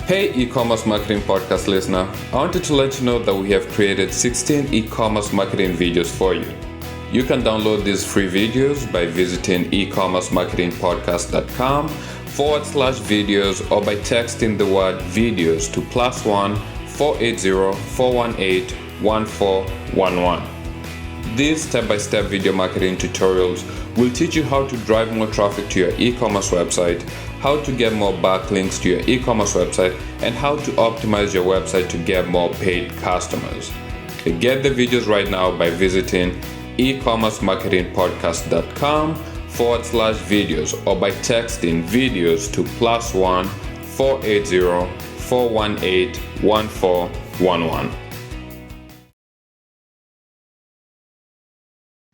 Hey e-commerce marketing podcast listener, I wanted to let you know that we have created 16 e-commerce marketing videos for you. You can download these free videos by visiting ecommercemarketingpodcast.com/videos or by texting the word videos to +1 480 418 1411. These step-by-step video marketing tutorials will teach you how to drive more traffic to your e-commerce website, how to get more backlinks to your e-commerce website, and how to optimize your website to get more paid customers. Get the videos right now by visiting ecommercemarketingpodcast.com/videos or by texting videos to +1 480 418 1411.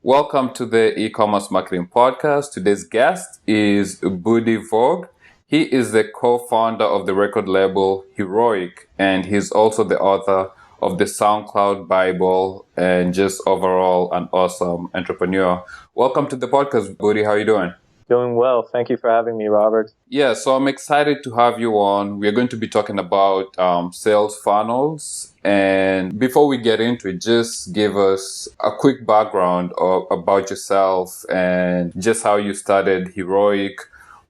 Welcome to the e-commerce marketing podcast. Today's guest is Buddy Vogue. He is the co-founder of the record label Heroic, and he's also the author of the SoundCloud Bible and just overall an awesome entrepreneur. Welcome to the podcast, Buddy. How are you doing? Doing well. Thank you for having me, Robert. Yeah, so I'm excited to have you on. We're going to be talking about sales funnels. And before we get into it, just give us a quick background about yourself and just how you started Heroic,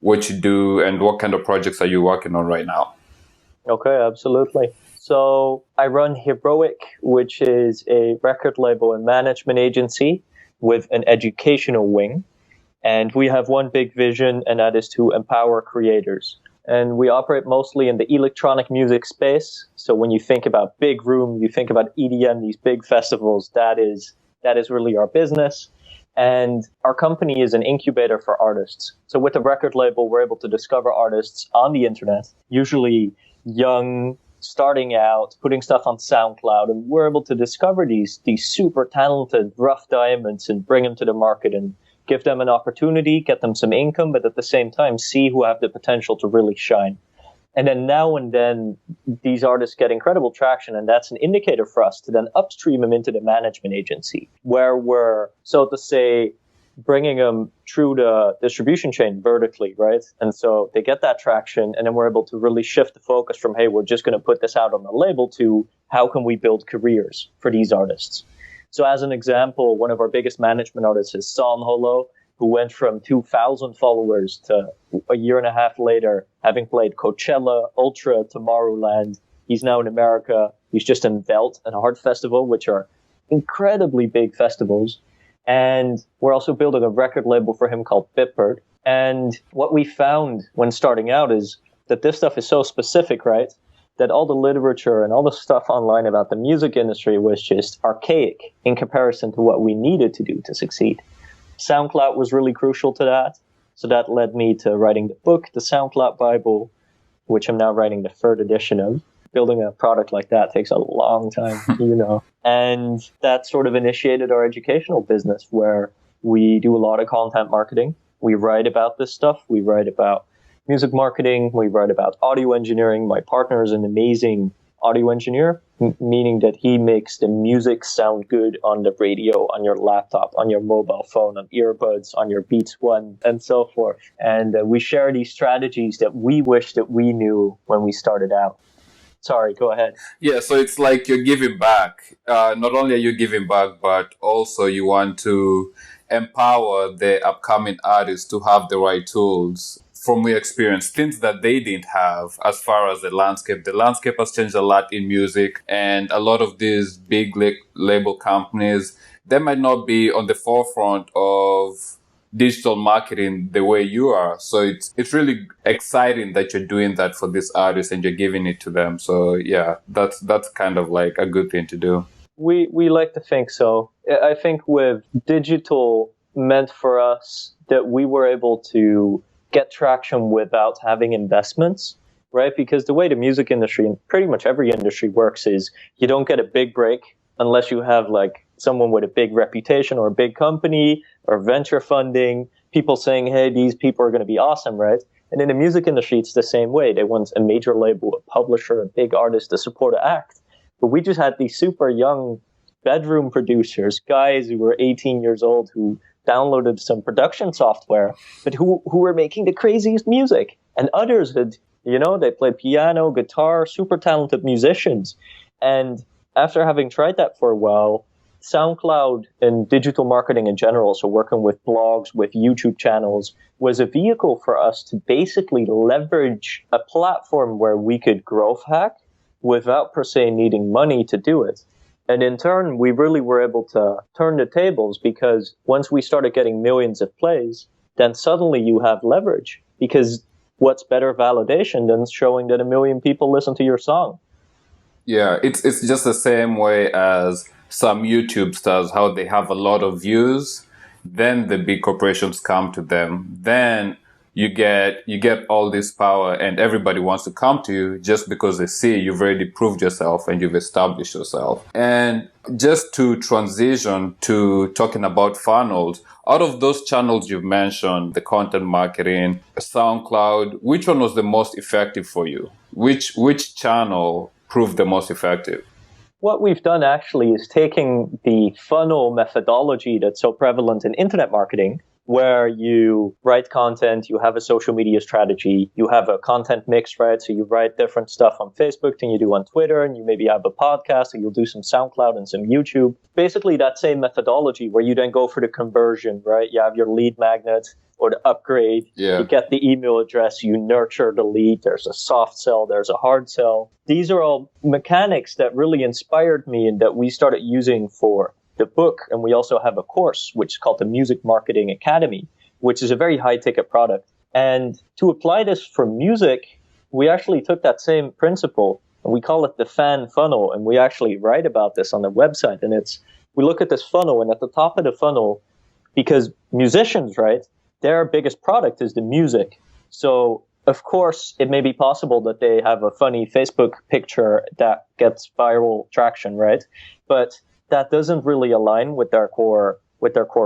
what you do, and what kind of projects are you working on right now? Okay, absolutely. So I run Heroic, which is a record label and management agency with an educational wing. And we have one big vision, and that is to empower creators. And we operate mostly in the electronic music space. So when you think about big room, you think about EDM, these big festivals, that is really our business. And our company is an incubator for artists. So with the record label, we're able to discover artists on the internet, usually young, starting out, putting stuff on SoundCloud. And we're able to discover these super talented, rough diamonds and bring them to the market and give them an opportunity, get them some income, but at the same time, see who have the potential to really shine. And then now and then, these artists get incredible traction, and that's an indicator for us to then upstream them into the management agency, where we're, so to say, bringing them through the distribution chain vertically, right? And so they get that traction, and then we're able to really shift the focus from, hey, we're just going to put this out on the label to how can we build careers for these artists? So as an example, one of our biggest management artists is Son Holo, who went from 2,000 followers to a year and a half later, having played Coachella, Ultra, Tomorrowland. He's now in America. He's just in Veld and Art Festival, which are incredibly big festivals. And we're also building a record label for him called Bitbird. And what we found when starting out is that this stuff is so specific, right? That all the literature and all the stuff online about the music industry was just archaic in comparison to what we needed to do to succeed. SoundCloud was really crucial to that. So that led me to writing the book, the SoundCloud Bible, which I'm now writing the third edition of. Building a product like that takes a long time, you know. And that sort of initiated our educational business, where we do a lot of content marketing. We write about this stuff. We write about music marketing. We write about audio engineering. My partner is an amazing audio engineer, meaning that he makes the music sound good on the radio, on your laptop, on your mobile phone, on earbuds, on your Beats One, and so forth. And we share these strategies that we wish that we knew when we started out. Sorry, go ahead. Yeah, so it's like you're giving back. Not only are you giving back, but also you want to empower the upcoming artists to have the right tools from your experience, things that they didn't have as far as the landscape. The landscape has changed a lot in music, and a lot of these big label companies, they might not be on the forefront of digital marketing the way you are. So it's really exciting that you're doing that for these artists and you're giving it to them. So yeah, that's kind of like a good thing to do. We like to think so. I think with digital meant for us that we were able to get traction without having investments, right? Because the way the music industry and pretty much every industry works is you don't get a big break unless you have like someone with a big reputation or a big company or venture funding, people saying, hey, these people are going to be awesome, right? And in the music industry, it's the same way. They want a major label, a publisher, a big artist to support an act. But we just had these super young bedroom producers, guys who were 18 years old who downloaded some production software, but who were making the craziest music. And others had They play piano, guitar, super talented musicians. And after having tried that for a while, SoundCloud and digital marketing in general, so working with blogs, with YouTube channels, was a vehicle for us to basically leverage a platform where we could growth hack without per se needing money to do it. And in turn, we really were able to turn the tables, because once we started getting millions of plays, then suddenly you have leverage. Because what's better validation than showing that 1 million people listen to your song? Yeah, it's just the same way as some YouTube stars, how they have a lot of views, then the big corporations come to them, then you get all this power, and everybody wants to come to you just because they see you've already proved yourself and you've established yourself. And just to transition to talking about funnels, out of those channels you've mentioned, the content marketing, SoundCloud, which one was the most effective for you? Which channel proved the most effective? What we've done actually is taking the funnel methodology that's so prevalent in internet marketing, where you write content, you have a social media strategy, you have a content mix, right? So you write different stuff on Facebook than you do on Twitter, and you maybe have a podcast, or you'll do some SoundCloud and some YouTube. Basically that same methodology where you then go for the conversion, right? You have your lead magnet or the upgrade. Yeah. You get the email address, you nurture the lead. There's a soft sell, there's a hard sell. These are all mechanics that really inspired me and that we started using for the book. And we also have a course, which is called the Music Marketing Academy, which is a very high ticket product. And to apply this for music, we actually took that same principle and we call it the fan funnel. And we actually write about this on the website. And we look at this funnel, and at the top of the funnel, because musicians, right, their biggest product is the music. So, of course, it may be possible that they have a funny Facebook picture that gets viral traction, right? But that doesn't really align with their core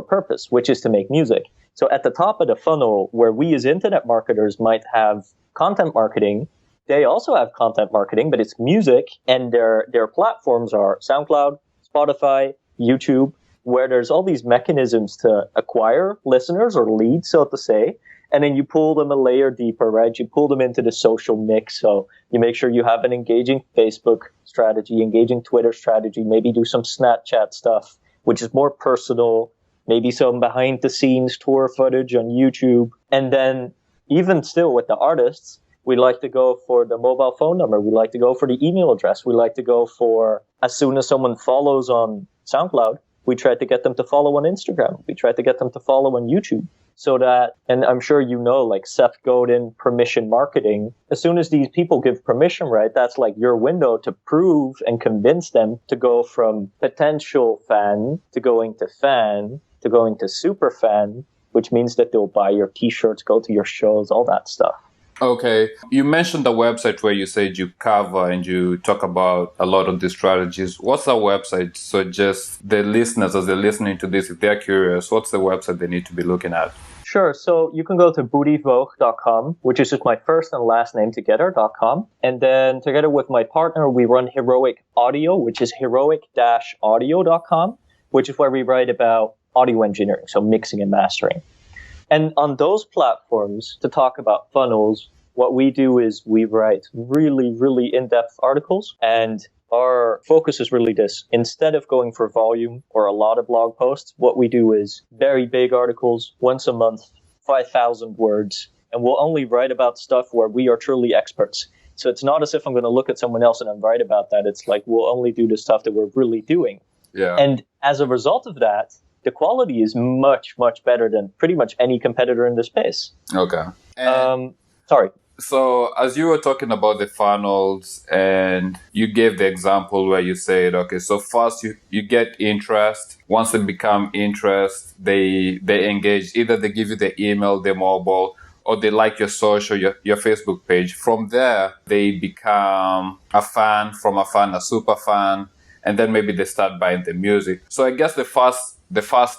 purpose, which is to make music. So at the top of the funnel, where we as internet marketers might have content marketing, they also have content marketing, but it's music, and their platforms are SoundCloud, Spotify, YouTube, where there's all these mechanisms to acquire listeners or leads, so to say, and then you pull them a layer deeper, right? You pull them into the social mix. So you make sure you have an engaging Facebook strategy, engaging Twitter strategy, maybe do some Snapchat stuff, which is more personal, maybe some behind the scenes tour footage on YouTube. And then even still with the artists, we like to go for the mobile phone number. We like to go for the email address. We like to go for, as soon as someone follows on SoundCloud, we try to get them to follow on Instagram. We try to get them to follow on YouTube. So that, and I'm sure you know, like Seth Godin, permission marketing, as soon as these people give permission, right, that's like your window to prove and convince them to go from potential fan to going to super fan, which means that they'll buy your t-shirts, go to your shows, all that stuff. Okay. You mentioned the website where you said you cover and you talk about a lot of these strategies. What's our website? So just the listeners, as they're listening to this, if they're curious, what's the website they need to be looking at? Sure. So you can go to bootyvogue.com, which is just my first and last name together.com. And then together with my partner, we run Heroic Audio, which is heroic-audio.com, which is where we write about audio engineering, so mixing and mastering. And on those platforms, to talk about funnels, what we do is we write really, really in-depth articles. And our focus is really this. Instead of going for volume or a lot of blog posts, what we do is very big articles, once a month, 5,000 words. And we'll only write about stuff where we are truly experts. So it's not as if I'm going to look at someone else and then write about that. It's like we'll only do the stuff that we're really doing. Yeah. And as a result of that, the quality is much, much better than pretty much any competitor in the space. Okay. Sorry. So as you were talking about the funnels and you gave the example where you said, okay, so first you get interest. Once they become interest, they engage. Either they give you the email, the mobile, or they like your social, your Facebook page. From there, they become a fan, from a fan, a super fan, and then maybe they start buying the music. So I guess the first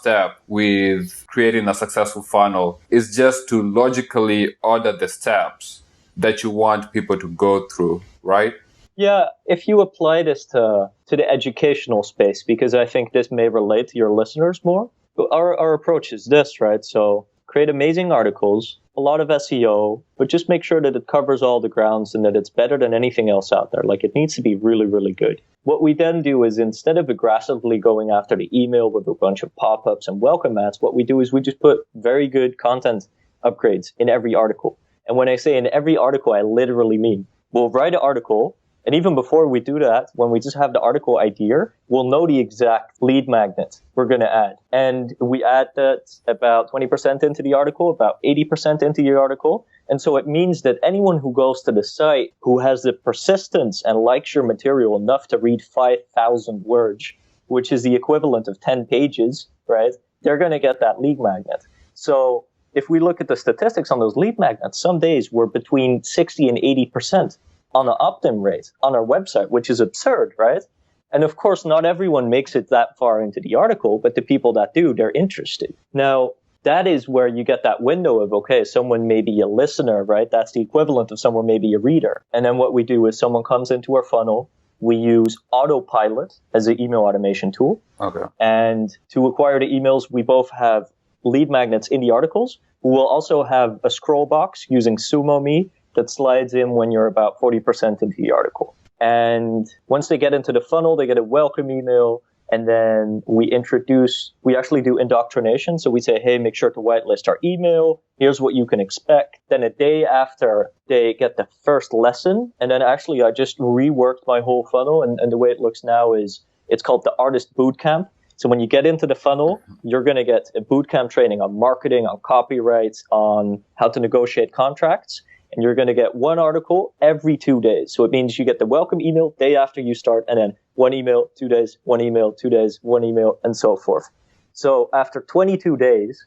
step with creating a successful funnel is just to logically order the steps that you want people to go through, right? Yeah, if you apply this to the educational space, because I think this may relate to your listeners more, our approach is this, right? So create amazing articles, a lot of SEO, but just make sure that it covers all the grounds and that it's better than anything else out there. Like, it needs to be really, really good. What we then do is, instead of aggressively going after the email with a bunch of pop-ups and welcome mats, what we do is we just put very good content upgrades in every article. And when I say in every article, I literally mean we'll write an article. And even before we do that, when we just have the article idea, we'll know the exact lead magnet we're going to add. And we add that about 20% into the article, about 80% into the article. And so it means that anyone who goes to the site who has the persistence and likes your material enough to read 5,000 words, which is the equivalent of 10 pages, right? They're going to get that lead magnet. So if we look at the statistics on those lead magnets, some days we're between 60 and 80% on an opt-in rate on our website, which is absurd, right? And of course, not everyone makes it that far into the article, but the people that do, they're interested. Now, that is where you get that window of, okay, someone may be a listener, right? That's the equivalent of someone may be a reader. And then what we do is someone comes into our funnel, we use Autopilot as an email automation tool. Okay. And to acquire the emails, we both have lead magnets in the articles. We will also have a scroll box using SumoMe that slides in when you're about 40% into the article. And once they get into the funnel, they get a welcome email. And then we actually do indoctrination. So we say, hey, make sure to whitelist our email. Here's what you can expect. Then a day after, they get the first lesson. And then actually, I just reworked my whole funnel. And the way it looks now is it's called the Artist Bootcamp. So when you get into the funnel, you're going to get a bootcamp training on marketing, on copyright, on how to negotiate contracts. And you're going to get one article every 2 days. So it means you get the welcome email day after you start, and then one email, 2 days, one email, 2 days, one email, and so forth. So after 22 days,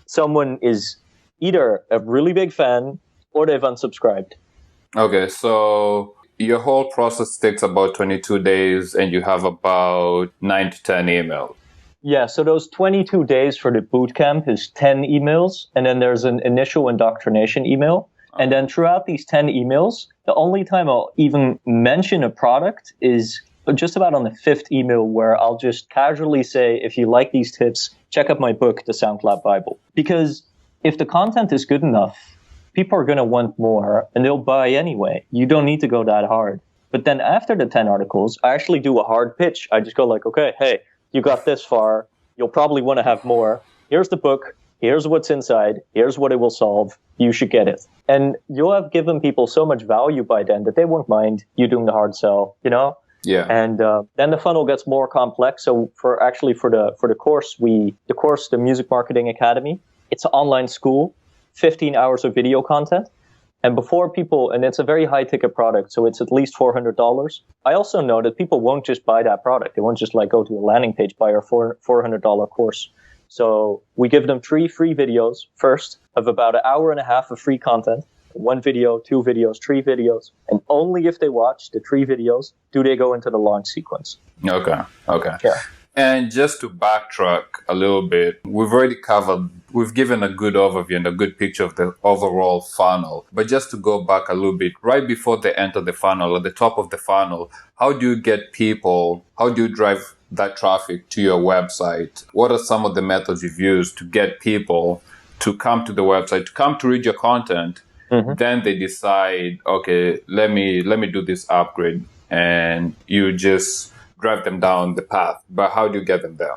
someone is either a really big fan or they've unsubscribed. Okay, so your whole process takes about 22 days and you have about 9 to 10 emails. Yeah, so those 22 days for the bootcamp is 10 emails, and then there's an initial indoctrination email. And then throughout these 10 emails, the only time I'll even mention a product is just about on the 5th email, where I'll just casually say, if you like these tips, check out my book, The SoundCloud Bible. Because if the content is good enough, people are going to want more and they'll buy anyway. You don't need to go that hard. But then after the 10 articles, I actually do a hard pitch. I just go like, okay, hey, you got this far. You'll probably want to have more. Here's the book. Here's what's inside. Here's what it will solve. You should get it. And you'll have given people so much value by then that they won't mind you doing the hard sell, you know? Yeah. And then the funnel gets more complex. So for the course, the Music Marketing Academy, it's an online school, 15 hours of video content. And it's a very high ticket product, so it's at least $400. I also know that people won't just buy that product. They won't just go to a landing page, buy our $400 course. So we give them 3 free videos first of about an hour and a half of free content. 1 video, 2 videos, 3 videos. And only if they watch the 3 videos do they go into the launch sequence. Okay. Yeah. And just to backtrack a little bit, we've given a good overview and a good picture of the overall funnel. But just to go back a little bit, right before they enter the funnel, at the top of the funnel, how do you drive that traffic to your website? What are some of the methods you've used to get people to come to the website, to come to read your content? Mm-hmm. Then they decide, okay, let me do this upgrade, and you just drive them down the path. But how do you get them there?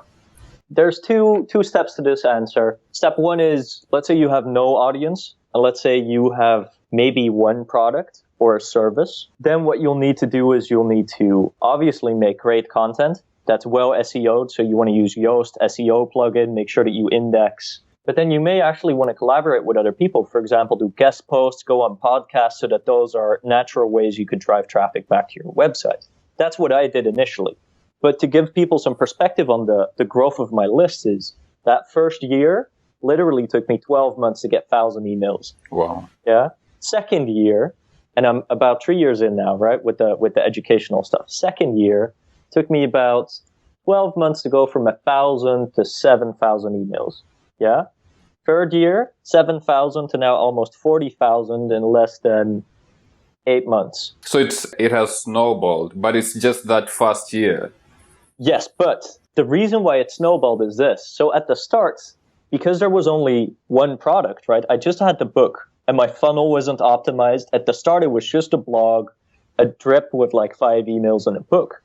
There's two steps to this answer. Step 1 is, let's say you have no audience, and let's say you have maybe 1 product or a service. Then what you'll need to do is you'll need to obviously make great content that's well SEO'd. So you want to use Yoast SEO plugin, make sure that you index. But then you may actually want to collaborate with other people. For example, do guest posts, go on podcasts, so that those are natural ways you could drive traffic back to your website. That's what I did initially. But to give people some perspective on the growth of my list is that first year literally took me 12 months to get 1,000 emails. Wow. Yeah. Second year, and I'm about 3 years in now, right, with the educational stuff. Second year took me about 12 months to go from 1,000 to 7,000 emails. Yeah. Third year, 7,000 to now almost 40,000 in less than 8 months. So it has snowballed, but it's just that first year. Yes, but the reason why it snowballed is this. So at the start, because there was only one product, right? I just had the book and my funnel wasn't optimized. At the start, it was just a blog, a drip with like 5 emails and a book.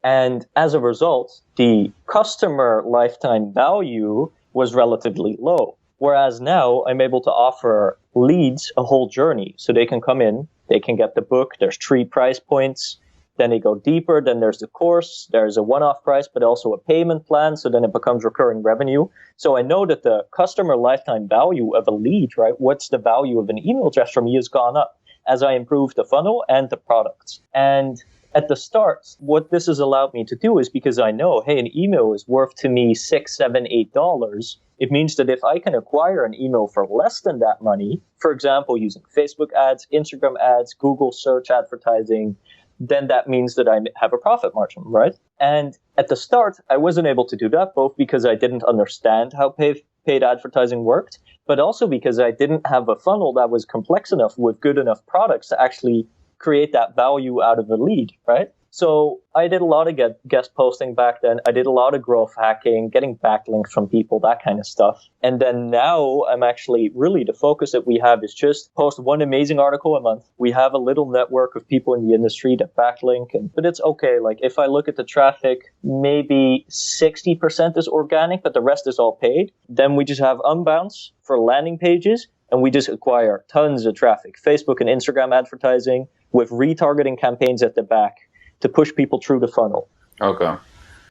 And as a result, the customer lifetime value was relatively low. Whereas now I'm able to offer leads a whole journey. So they can come in, they can get the book, there's 3 price points, then they go deeper, then there's the course, there's a one-off price, but also a payment plan, so then it becomes recurring revenue. So I know that the customer lifetime value of a lead, right, what's the value of an email address from me has gone up as I improve the funnel and the products. And at the start, what this has allowed me to do is because I know, hey, an email is worth to me $6, $7, $8. It means that if I can acquire an email for less than that money, for example, using Facebook ads, Instagram ads, Google search advertising, then that means that I have a profit margin, right? And at the start, I wasn't able to do that, both because I didn't understand how paid advertising worked, but also because I didn't have a funnel that was complex enough with good enough products to actually create that value out of a lead, right? So I did a lot of guest posting back then. I did a lot of growth hacking, getting backlinks from people, that kind of stuff. And then now I'm actually really the focus that we have is just post one amazing article a month. We have a little network of people in the industry that backlink, but it's okay. Like if I look at the traffic, maybe 60% is organic, but the rest is all paid. Then we just have unbounce for landing pages, and we just acquire tons of traffic, Facebook and Instagram advertising with retargeting campaigns at the back to push people through the funnel. Okay.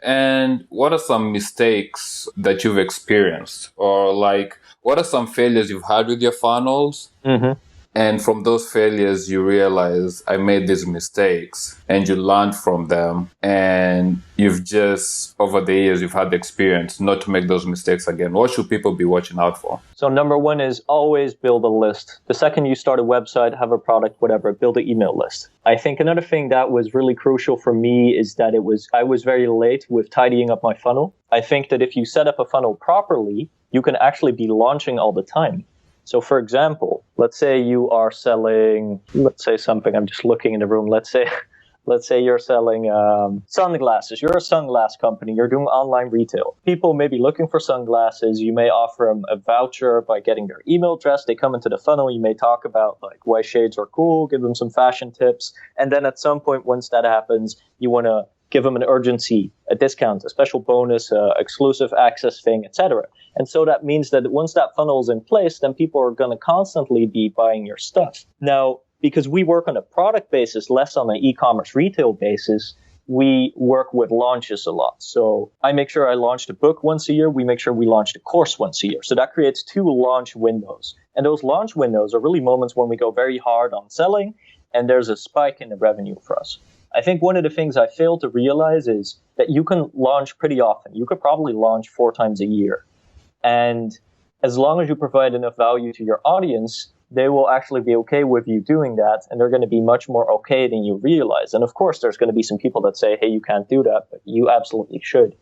And what are some mistakes that you've experienced? Or like, what are some failures you've had with your funnels? Mm-hmm. And from those failures, you realize I made these mistakes and you learned from them. And you've just, over the years, you've had the experience not to make those mistakes again. What should people be watching out for? So number one is always build a list. The second you start a website, have a product, whatever, build an email list. I think another thing that was really crucial for me is that I was very late with tidying up my funnel. I think that if you set up a funnel properly, you can actually be launching all the time. So for example, let's say you are selling, something, I'm just looking in the room. Let's say you're selling sunglasses. You're a sunglass company. You're doing online retail. People may be looking for sunglasses. You may offer them a voucher by getting their email address. They come into the funnel. You may talk about like why shades are cool, give them some fashion tips. And then at some point, once that happens, you want to give them an urgency, a discount, a special bonus, exclusive access thing, etc. And so that means that once that funnel is in place, then people are going to constantly be buying your stuff. Now, because we work on a product basis, less on an e-commerce retail basis, we work with launches a lot. So I make sure I launch a book once a year. We make sure we launch a course once a year. So that creates 2 launch windows. And those launch windows are really moments when we go very hard on selling and there's a spike in the revenue for us. I think one of the things I failed to realize is that you can launch pretty often. You could probably launch 4 times a year. And as long as you provide enough value to your audience, they will actually be okay with you doing that. And they're going to be much more okay than you realize. And of course, there's going to be some people that say, hey, you can't do that, but you absolutely should.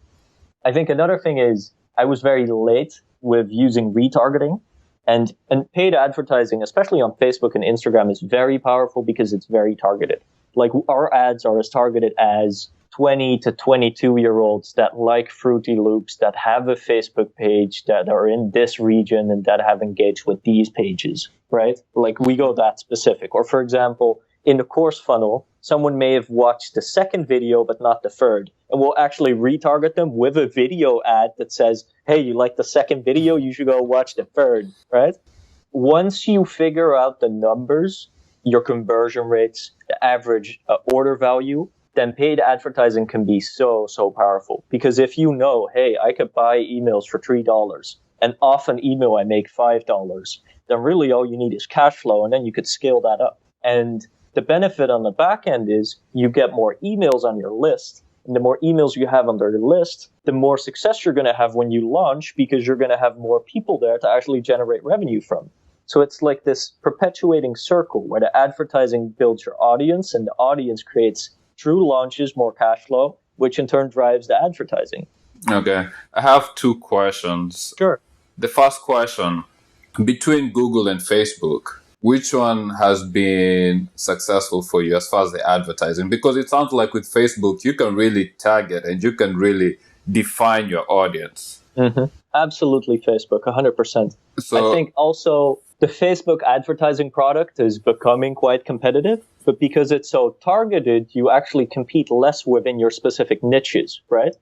I think another thing is I was very late with using retargeting. And paid advertising, especially on Facebook and Instagram, is very powerful because it's very targeted. Like our ads are as targeted as 20 to 22-year-olds that like Fruity Loops, that have a Facebook page, that are in this region and that have engaged with these pages, right? Like we go that specific. Or for example, in the course funnel, someone may have watched the second video, but not the third. And we'll actually retarget them with a video ad that says, hey, you like the second video? You should go watch the third, right? Once you figure out the numbers, your conversion rates, the average order value, then paid advertising can be so powerful. Because if you know, hey, I could buy emails for $3 and off an email I make $5, then really all you need is cash flow, and then you could scale that up. And the benefit on the back end is you get more emails on your list. And the more emails you have on the list, the more success you're going to have when you launch, because you're going to have more people there to actually generate revenue from. So it's like this perpetuating circle where the advertising builds your audience and the audience creates true launches, more cash flow, which in turn drives the advertising. Okay. I have 2 questions. Sure. The first question, between Google and Facebook, which one has been successful for you as far as the advertising? Because it sounds like with Facebook, you can really target and you can really define your audience. Absolutely, Facebook, 100%. I So, think also the Facebook advertising product is becoming quite competitive, but because it's so targeted, you actually compete less within your specific niches, right?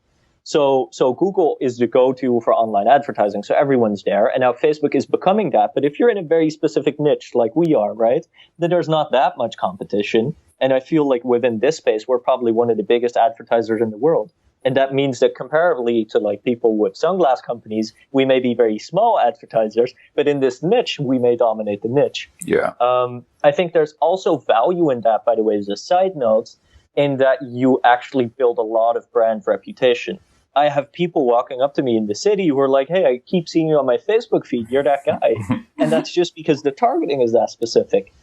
So Google is the go-to for online advertising, so everyone's there, and now Facebook is becoming that. But if you're in a very specific niche like we are, right, then there's not that much competition. And I feel like within this space, we're probably one of the biggest advertisers in the world. And that means that comparably to like people with sunglass companies, we may be very small advertisers, but in this niche, we may dominate the niche. yeah. I think there's also value in that, by the way, as a side note, in that you actually build a lot of brand reputation. I have people walking up to me in the city who are like, hey, I keep seeing you on my Facebook feed. You're that guy. And that's just because the targeting is that specific.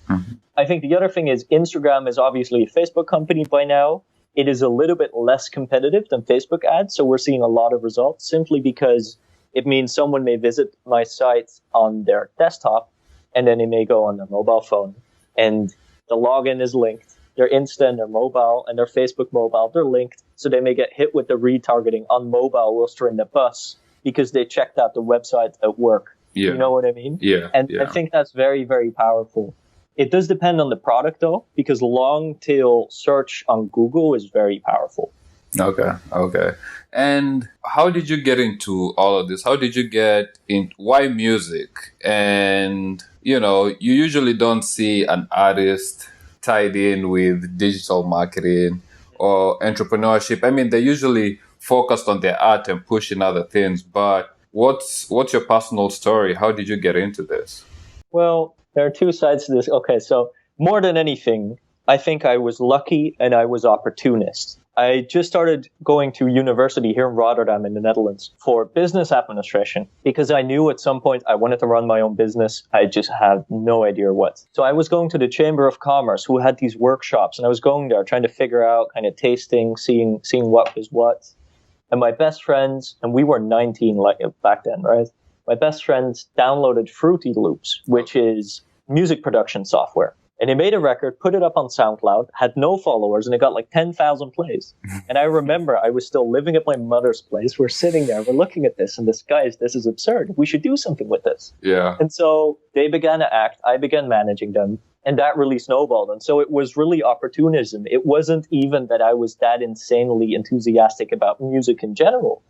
I think the other thing is Instagram is obviously a Facebook company by now. It is a little bit less competitive than Facebook ads. So we're seeing a lot of results simply because it means someone may visit my site on their desktop and then they may go on their mobile phone and the login is linked. Their Insta and their mobile and their Facebook mobile, they're linked. So they may get hit with the retargeting on mobile whilst they're in the bus because they checked out the website at work. Yeah. You know what I mean? Yeah. And yeah. I think that's very, very powerful. It does depend on the product, though, because long tail search on Google is very powerful. Okay. And how did you get into all of this? How did you get in? Why music? And, you usually don't see an artist tied in with digital marketing or entrepreneurship. I mean, they usually focused on their art and pushing other things. But what's your personal story? How did you get into this? Well, there are two sides to this. Okay, so more than anything, I think I was lucky and I was opportunist. I just started going to university here in Rotterdam in the Netherlands for business administration because I knew at some point I wanted to run my own business. I just had no idea what. So I was going to the Chamber of Commerce who had these workshops and I was going there trying to figure out, kind of tasting, seeing what was what. And my best friends, and we were 19 like back then, right? My best friends downloaded Fruity Loops, which is music production software. And they made a record, put it up on SoundCloud, had no followers, and it got like 10,000 plays. And I remember I was still living at my mother's place. We're sitting there, we're looking at this, and this is absurd. We should do something with this. Yeah. And so they began to act. I began managing them. And that really snowballed. And so it was really opportunism. It wasn't even that I was that insanely enthusiastic about music in general.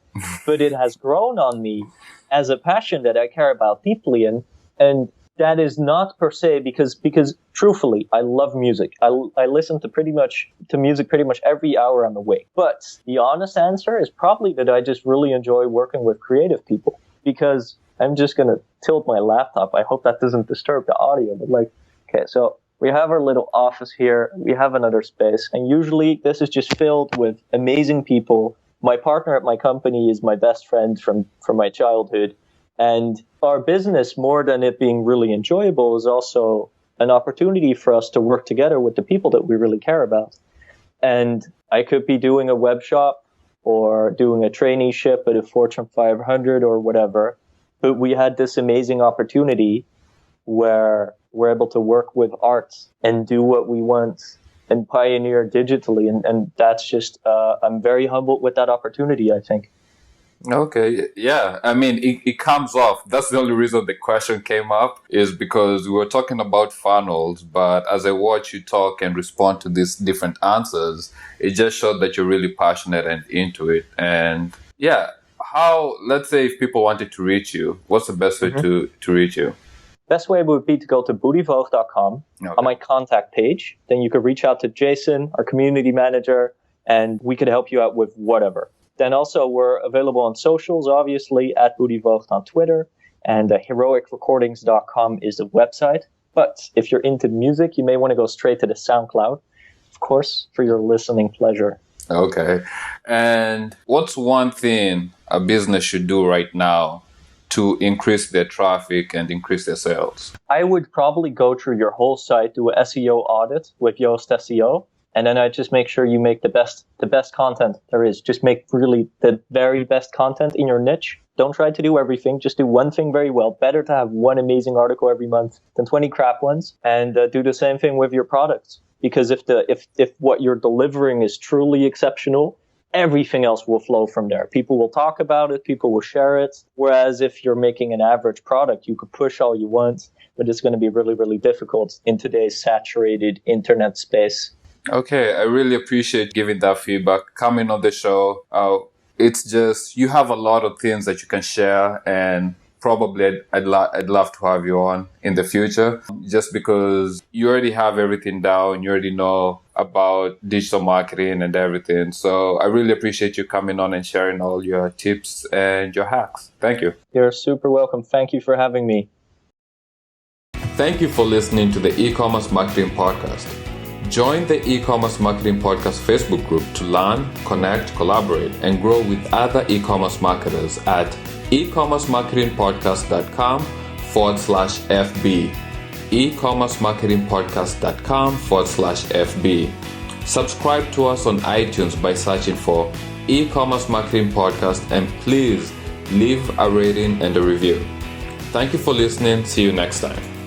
But it has grown on me as a passion that I care about deeply. And that is not per se because truthfully, I love music. I listen to music pretty much every hour I'm awake. But the honest answer is probably that I just really enjoy working with creative people because I'm just going to tilt my laptop. I hope that doesn't disturb the audio. But okay, so we have our little office here. We have another space. And usually this is just filled with amazing people. My partner at my company is my best friend from my childhood. And our business, more than it being really enjoyable, is also an opportunity for us to work together with the people that we really care about. And I could be doing a web shop or doing a traineeship at a Fortune 500 or whatever. But we had this amazing opportunity where we're able to work with art and do what we want and pioneer digitally. And that's just, I'm very humbled with that opportunity, I think. Okay, yeah. I mean, it comes off. That's the only reason the question came up is because we were talking about funnels, but as I watch you talk and respond to these different answers, it just showed that you're really passionate and into it. And yeah, let's say if people wanted to reach you, what's the best way to reach you? Best way would be to go to bootyvoogd.com on my contact page. Then you could reach out to Jason, our community manager, and we could help you out with whatever. Then also we're available on socials, obviously, at bootyvoogd on Twitter, and heroicrecordings.com is the website. But if you're into music, you may want to go straight to the SoundCloud, of course, for your listening pleasure. Okay. And what's one thing a business should do right now to increase their traffic and increase their sales? I would probably go through your whole site, do an SEO audit with Yoast SEO, and then I just make sure you make the best content there is. Just make really the very best content in your niche. Don't try to do everything. Just do one thing very well. Better to have one amazing article every month than 20 crap ones. And do the same thing with your products. Because if what you're delivering is truly exceptional, everything else will flow from there. People will talk about it, people will share it. Whereas if you're making an average product, you could push all you want, but it's going to be really, really difficult in today's saturated internet space. Okay, I really appreciate giving that feedback. Coming on the show, it's just you have a lot of things that you can share, and probably I'd love to have you on in the future, just because you already have everything down. You already know about digital marketing and everything. So I really appreciate you coming on and sharing all your tips and your hacks. Thank you. You're super welcome. Thank you for having me. Thank you for listening to the e-commerce marketing podcast. Join the e-commerce marketing podcast Facebook group to learn, connect, collaborate, and grow with other e-commerce marketers at ecommercemarketingpodcast.com/FB. ecommercemarketingpodcast.com/FB. Subscribe to us on iTunes by searching for e-commerce marketing podcast, and please leave a rating and a review. Thank you for listening. See you next time.